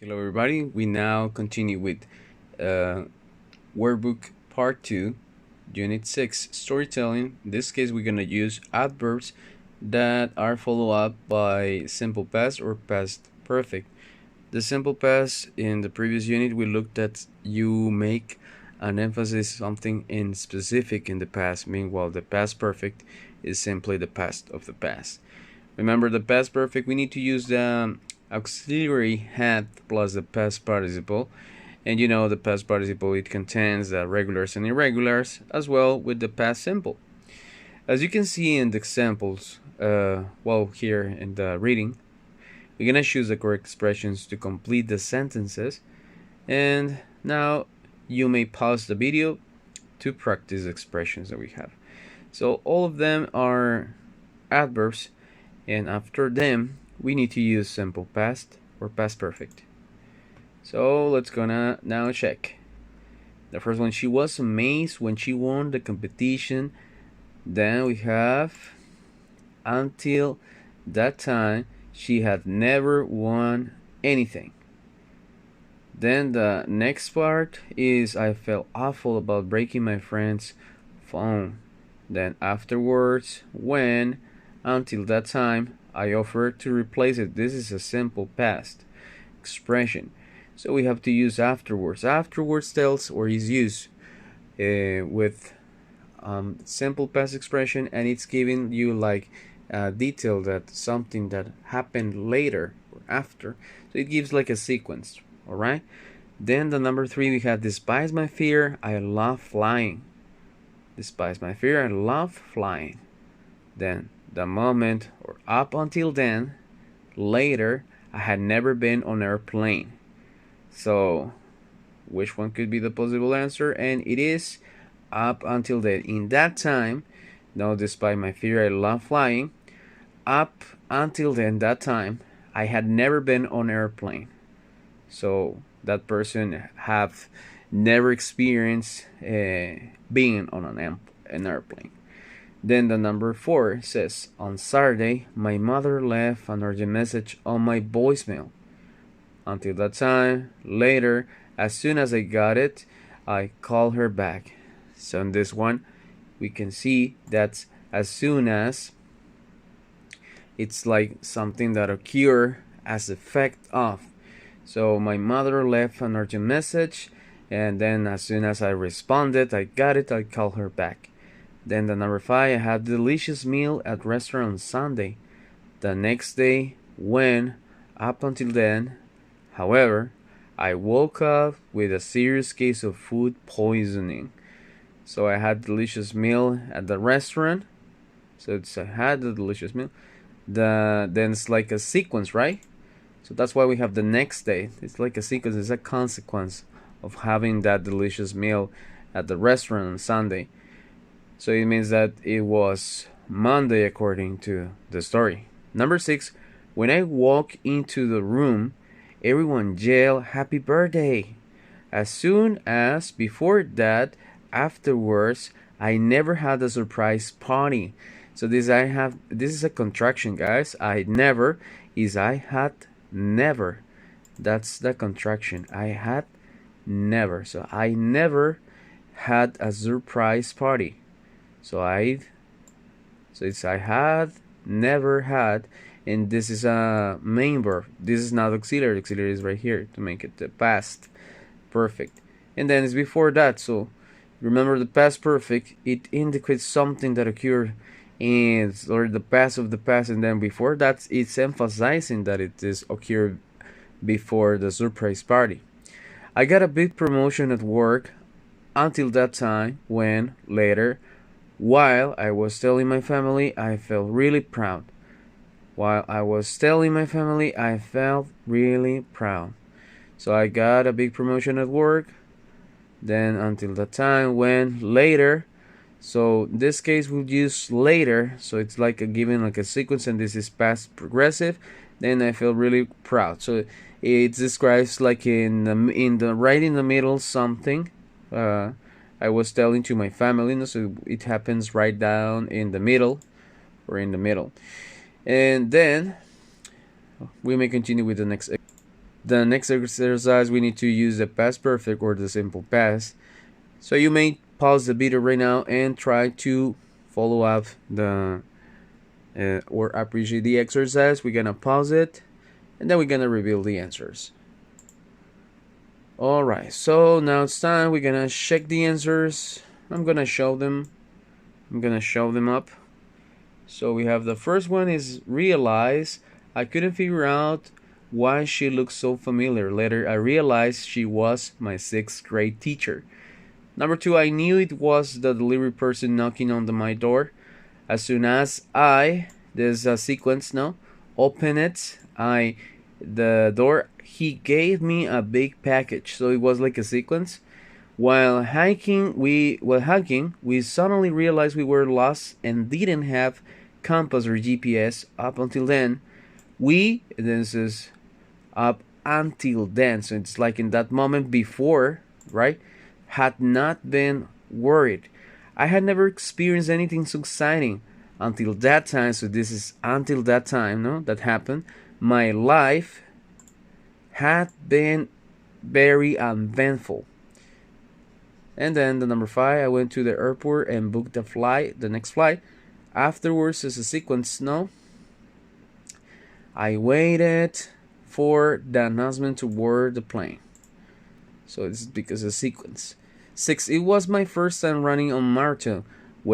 Hello everybody, we now continue with uh, Workbook Part 2, Unit 6, Storytelling. In this case we're going to use adverbs that are followed up by simple past or past perfect. The simple past in the previous unit we looked at you make an emphasis something in specific in the past, meanwhile the past perfect is simply the past of the past. Remember the past perfect, we need to use the auxiliary had plus the past participle. And you know the past participle, it contains the regulars and irregulars as well with the past simple. As you can see in the examples, here in the reading, we're gonna choose the correct expressions to complete the sentences. And now you may pause the video to practice the expressions that we have. So all of them are adverbs, and after them we need to use simple past or past perfect. So let's gonna now check. The first one, she was amazed when she won the competition. Then we have until that time she had never won anything. Then the next part is I felt awful about breaking my friend's phone. Then afterwards, when until that time I offered to replace it. This is a simple past expression. So we have to use afterwards. Afterwards tells or is used with simple past expression, and it's giving you like detail that something that happened later or after. So it gives like a sequence. All right. Then the number 3 we have despite my fear, I love flying. Despite my fear, I love flying. Then the moment or up until then, later, I had never been on an airplane. So which one could be the possible answer? And it is up until then. In that time, no, despite my fear, I love flying. Up until then, that time, I had never been on an airplane. So that person have never experienced being on an airplane. Then the number 4 says, on Saturday, my mother left an urgent message on my voicemail. Until that time, later, as soon as I got it, I called her back. So in this one, we can see that as soon as, it's like something that occur as effect of. So my mother left an urgent message, and then as soon as I responded, I got it, I called her back. Then the number 5, I had a delicious meal at restaurant on Sunday. The next day, when, up until then, however, I woke up with a serious case of food poisoning. So I had a delicious meal at the restaurant. So it's I had a delicious meal. Then it's like a sequence, right? So that's why we have the next day. It's like a sequence. It's a consequence of having that delicious meal at the restaurant on Sunday. So it means that it was Monday according to the story. Number 6, when I walk into the room, everyone yelled happy birthday. As soon as before that, afterwards, I never had a surprise party. So this is a contraction, guys. I never is I had never. That's the contraction. I had never. So I never had a surprise party. So it's I had, never had, and this is a main verb. This is not auxiliary. Auxiliary is right here to make it the past perfect. And then it's before that. So remember the past perfect, it indicates something that occurred or the past of the past, and then before that it's emphasizing that it is occurred before the surprise party. I got a big promotion at work until that time when later, while I was telling my family, I felt really proud. While I was telling my family, I felt really proud. So I got a big promotion at work. Then until the time when later. So in this case we'll use later. So it's like a given like a sequence, and this is past progressive. Then I feel really proud. So it describes like in the right in the middle something. I was telling to my family, so it happens right down in the middle, or in the middle. And then we may continue with the next. The next exercise, we need to use the past perfect or the simple past. So you may pause the video right now and try to follow up the or appreciate the exercise. We're gonna pause it and then we're gonna reveal the answers. Alright, so now it's time. We're gonna check the answers. I'm gonna show them up. So we have the first one is realize. I couldn't figure out why she looked so familiar. Later I realized she was my 6th grade teacher. Number 2, I knew it was the delivery person knocking on my door. As soon as there's a sequence now, open it, the door, he gave me a big package. So it was like a sequence. While hiking, we suddenly realized we were lost and didn't have compass or GPS up until then. This is up until then. So it's like in that moment before, right? Had not been worried. I had never experienced anything so exciting until that time. So this is until that time, no? That happened. My life had been very uneventful. And then the number 5, I went to the airport and booked the next flight. Afterwards is a sequence, no? I waited for the announcement to board the plane. So this is because of sequence. 6, it was my first time running on marathon. So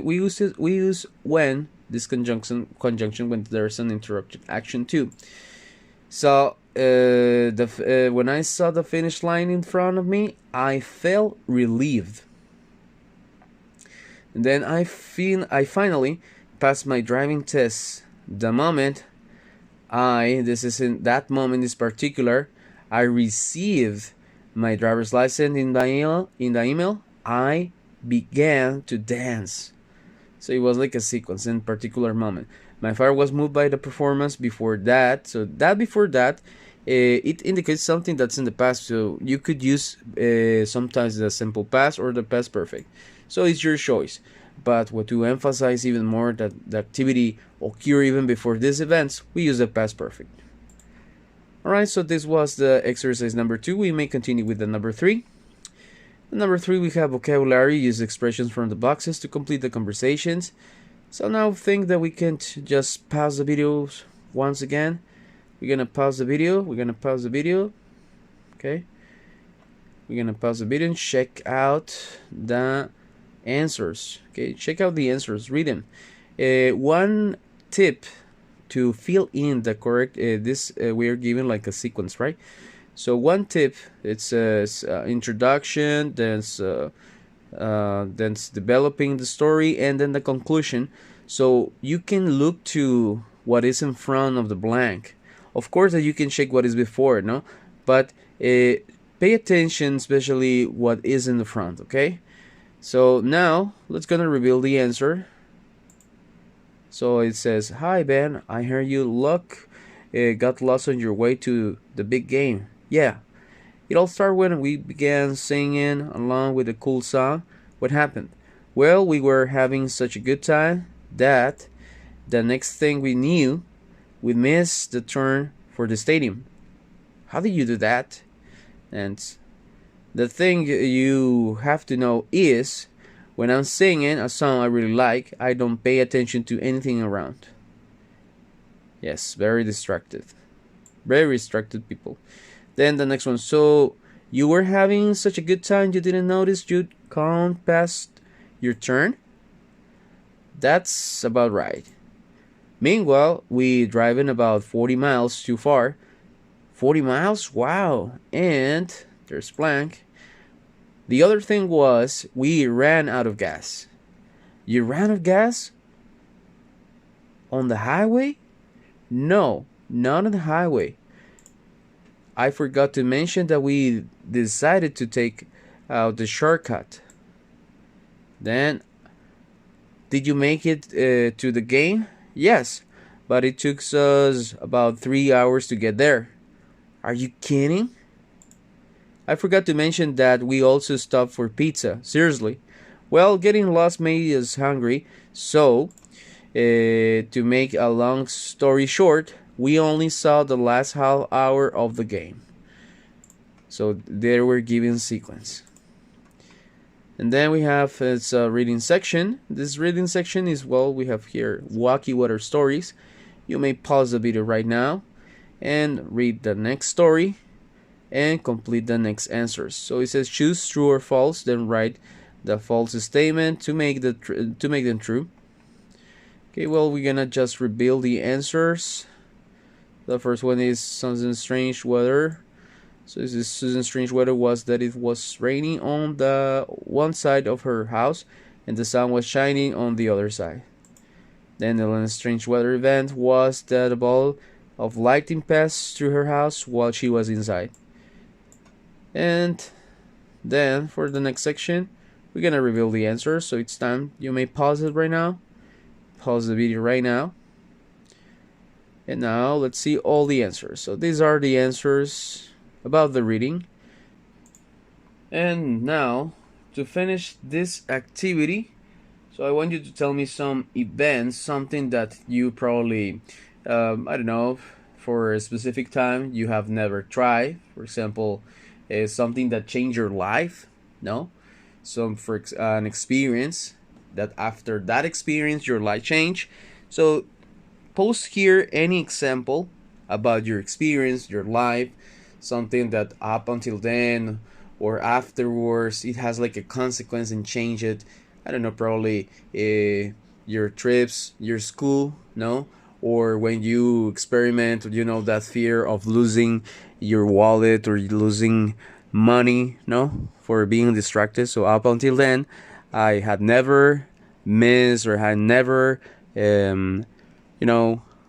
we use when, this conjunction when there's an interrupted action too. So when I saw the finish line in front of me, I felt relieved. And then I finally passed my driving test. The moment in that moment is particular, I received my driver's license in the email, I began to dance. So it was like a sequence in particular moment. My father was moved by the performance before that. So before that, it indicates something that's in the past. So you could use sometimes the simple past or the past perfect. So it's your choice. But what to emphasize even more that the activity occurred even before these events, we use the past perfect. Alright, so this was the exercise number 2. We may continue with the number 3. Number 3, we have vocabulary. Use expressions from the boxes to complete the conversations. So now think that we can just pause the videos once again. We're gonna pause the video. Okay. We're gonna pause the video and check out the answers. Okay, check out the answers. Read them. One tip to fill in the correct. We are given like a sequence, right? So one tip, it's introduction, then developing the story, and then the conclusion. So you can look to what is in front of the blank. Of course that you can check what is before, no? But pay attention, especially what is in the front, okay? So now let's gonna reveal the answer. So it says, "Hi Ben, I heard you got lost on your way to the big game." Yeah, it all started when we began singing along with a cool song. What happened? Well, we were having such a good time that the next thing we knew, we missed the turn for the stadium. How did you do that? And the thing you have to know is, when I'm singing a song I really like, I don't pay attention to anything around. Yes, very distracted. Very distracted people. Then the next one. So you were having such a good time you didn't notice you'd gone past your turn? That's about right. Meanwhile, we driving about 40 miles too far. 40 miles? Wow. And there's blank. The other thing was we ran out of gas. You ran out of gas? On the highway? No, not on the highway. I forgot to mention that we decided to take out the shortcut. Then, did you make it to the game? Yes, but it took us about 3 hours to get there. Are you kidding? I forgot to mention that we also stopped for pizza. Seriously. Well, getting lost made us hungry, so to make a long story short, We only saw the last half hour of the game. So there we're given sequence. And then we have its reading section. This reading section is, well, we have here wacky water stories. You may pause the video right now and read the next story and complete the next answers. So it says choose true or false, then write the false statement to make them true. Okay, well, we're gonna just reveal the answers. The first one is Susan Strange Weather. So this is Susan Strange Weather was that it was raining on the one side of her house and the sun was shining on the other side. Then the strange weather event was that a ball of lightning passed through her house while she was inside. And then for the next section, we're gonna reveal the answer. So it's time. You may pause it right now. Pause the video right now. And now let's see all the answers. So these are the answers about the reading. And now to finish this activity, so I want you to tell me some events, something that you probably, I don't know, for a specific time you have never tried. For example, something that changed your life, no? Some for an experience that after that experience your life changed. So post here any example about your experience, your life, something that up until then or afterwards it has like a consequence and change it. I don't know, probably your trips, your school, no? Or when you experiment, you know, that fear of losing your wallet or losing money, no? For being distracted. So up until then, I had never missed or had never,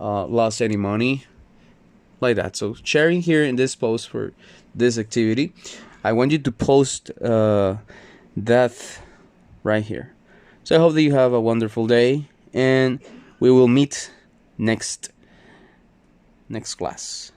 lost any money like that. So sharing here in this post for this activity, I want you to post that right here. So I hope that you have a wonderful day and we will meet next class.